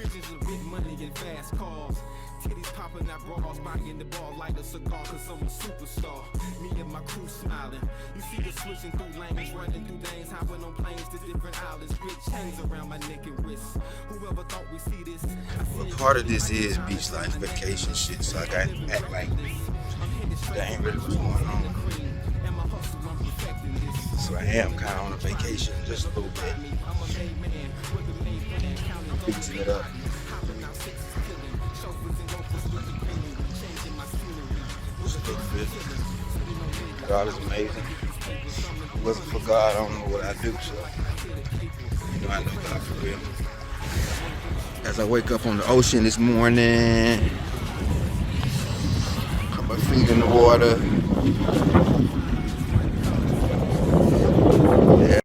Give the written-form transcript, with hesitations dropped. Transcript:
Visions of big money and fast cars. Titties popping out bras, buying the bar, light a cigar, cause I'm a superstar. Me and my crew smiling. You see the switching through lanes, running through lanes, hopping on planes to different islands. Big chains around my neck and wrist. Whoever thought we see this? Well, part of this is beach life vacation shit, so I got to act like that ain't really what's going on. So I am kind of on a vacation just a little bit. Fixing it up. Just a little bit. God is amazing. If it wasn't for God, I don't know what I'd do, so I know God for real. As I wake up on the ocean this morning, put my feet in the water,